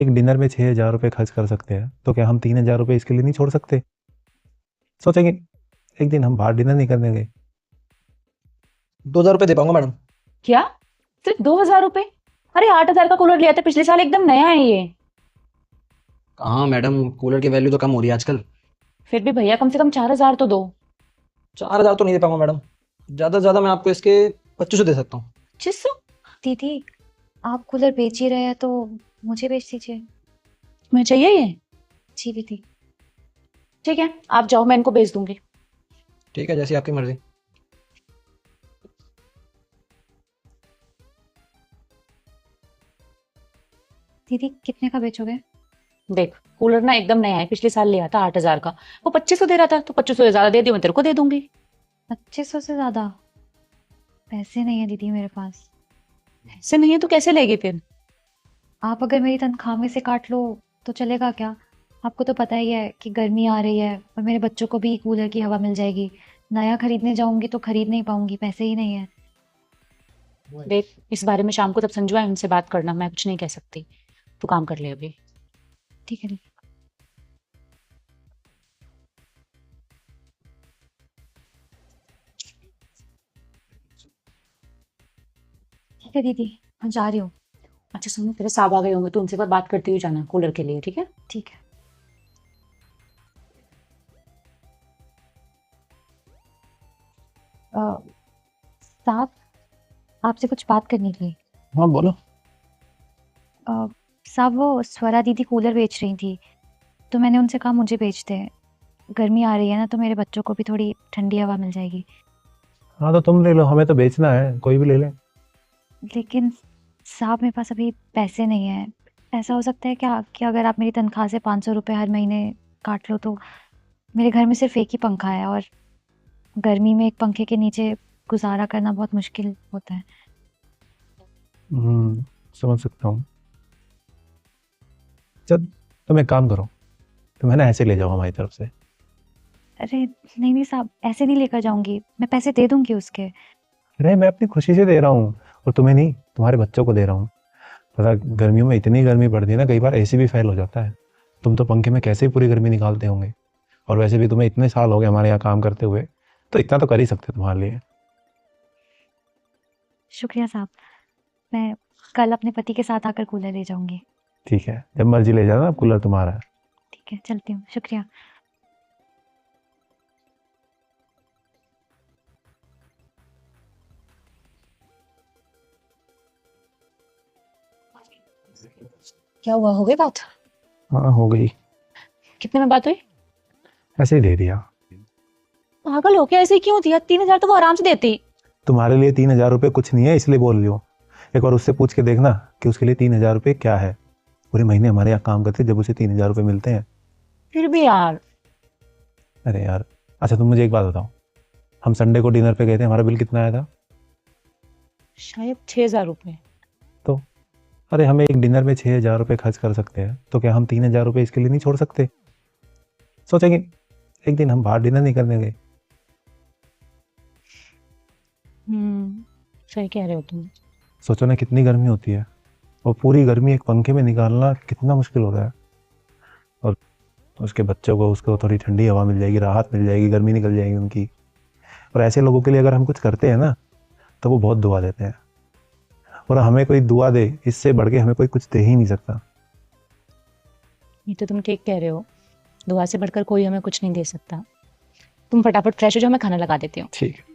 एक डिनर में 6,000 रुपये खर्च कर सकते हैं, तो क्या हम 3,000 रुपये इसके लिए नहीं छोड़ सकते? सोचेंगे एक दिन हम बाहर डिनर नहीं करने गए। 2,000 रुपये दे पाऊंगा मैडम। क्या? सिर्फ 2,000 रुपए? अरे 8,000 का कूलर लिया था पिछले साल, एकदम नया है ये। हाँ मैडम, कूलर की वैल्यू तो कम हो रही है आजकल। फिर भी भैया कम से कम 4,000 तो दो। 4,000 तो नहीं दे पाऊंगा मैडम। ज़्यादा से ज़्यादा मैं आपको इसके 2500 दे सकता हूँ। 2500? दीदी, आप कूलर बेच ही रहे हैं तो मुझे बेच दीजिए। तुम्हें चाहिए ये? जी दीदी। ठीक है, आप जाओ, मैं इनको भेज दूंगी। ठीक है, जैसी आपकी मर्जी। दीदी कितने का बेचोगे? देख, कूलर ना एकदम नया है, पिछले साल लिया था 8,000 का। वो 2500 दे रहा था, तो 2500 से ज्यादा दे दियो, मैं तेरे को दे दूंगी। 2500 से ज्यादा पैसे नहीं है दीदी मेरे पास। ऐसे नहीं है तो कैसे लेगी फिर? आप अगर मेरी तनख्वाह में से काट लो तो चलेगा क्या? आपको तो पता ही है कि गर्मी आ रही है और मेरे बच्चों को भी कूलर की हवा मिल जाएगी। नया खरीदने जाऊंगी तो खरीद नहीं पाऊंगी, पैसे ही नहीं है। देख, इस बारे में शाम को तब संजू है, उनसे बात करना, मैं कुछ नहीं कह सकती। तू काम कर ले अभी। ठीक है दीदी। ठीक है दीदी, मैं जा रही हूँ। अच्छा सुनो, तेरे साहब आ गए होंगे, तो उनसे पर बात करती हुई जाना कूलर के लिए, ठीक है? ठीक है। साहब, आपसे कुछ बात करनी थी। हाँ बोलो। अ, साहब, वो स्वरा दीदी कूलर बेच रही थी, तो मैंने उनसे कहा मुझे बेच दे। गर्मी आ रही है ना, तो मेरे बच्चों को भी थोड़ी ठंडी हवा मिल जाएगी। हाँ तो तुम ले लो, हमें तो बेचना है, कोई भी ले ले। लेकिन साहब, मेरे पास अभी पैसे नहीं है। ऐसा हो सकता है क्या कि अगर आप मेरी तनख्वाह से 500 रुपये हर महीने काट लो तो? मेरे घर में सिर्फ एक ही पंखा है और गर्मी में एक पंखे के नीचे गुजारा करना बहुत मुश्किल होता है। समझ सकता हूँ। चल, तुम एक काम करो, तुम है ना ऐसे ले जाओ हमारी तरफ से। अरे नहीं नहीं साहब, ऐसे नहीं लेकर जाऊंगी, मैं पैसे दे दूंगी उसके। अरे मैं अपनी खुशी से दे रहा हूँ, और तुम्हें नहीं, तुम्हारे बच्चों को दे रहा हूँ। पता, गर्मियों में इतनी गर्मी पड़ती है ना, कई बार एसी भी फेल हो जाता है। तुम तो पंखे में कैसे ही पूरी गर्मी निकालते होंगे, और वैसे भी तुम्हें इतने साल हो गए हमारे यहाँ काम करते हुए, तो इतना तो कर ही सकते तुम्हारे लिए। शुक्रिया साहब, मैं कल अपने पति के साथ आकर कूलर ले जाऊंगी। ठीक है, जब मर्जी ले जाना, कूलर तुम्हारा है। ठीक है, चलती हूँ, शुक्रिया। क्या हुआ, हो गई बात? हाँ हो गई। कितने में बात हुई? ऐसे ही दे दिया। पागल हो क्या, ऐसे ही क्यों दिया? 3,000 तो वो आराम से देती। तुम्हारे लिए 3,000 रुपये कुछ नहीं है, इसलिए बोल रही हो। एक बार उससे पूछ के देखना कि उसके लिए 3,000 रुपये क्या है। पूरे महीने हमारे यहाँ काम करते जब उसे 3,000 रुपये मिलते हैं। फिर भी यार। अरे यार, अच्छा तुम मुझे एक बात बताओ, हम संडे को डिनर पे गए थे, हमारा बिल कितना आया था? शायद 6,000 रुपए। तो अरे हमें एक डिनर में 6,000 रुपये खर्च कर सकते हैं, तो क्या हम 3,000 रुपये इसके लिए नहीं छोड़ सकते? सोचेंगे एक दिन हम बाहर डिनर नहीं करने गए। सही कह रहे हो तुम। सोचो ना कितनी गर्मी होती है, और पूरी गर्मी एक पंखे में निकालना कितना मुश्किल होता है। और उसके बच्चों को, उसको थोड़ी ठंडी हवा मिल जाएगी, राहत मिल जाएगी, गर्मी निकल जाएगी उनकी। और ऐसे लोगों के लिए अगर हम कुछ करते हैं ना, तो वो बहुत दुआ देते हैं, और हमें कोई दुआ दे, इससे बढ़ के हमें कोई कुछ दे ही नहीं सकता। ये तो तुम ठीक कह रहे हो, दुआ से बढ़कर कोई हमें कुछ नहीं दे सकता। तुम फटाफट फ्रेश हो जाओ, मैं खाना लगा देती हूँ। ठीक है।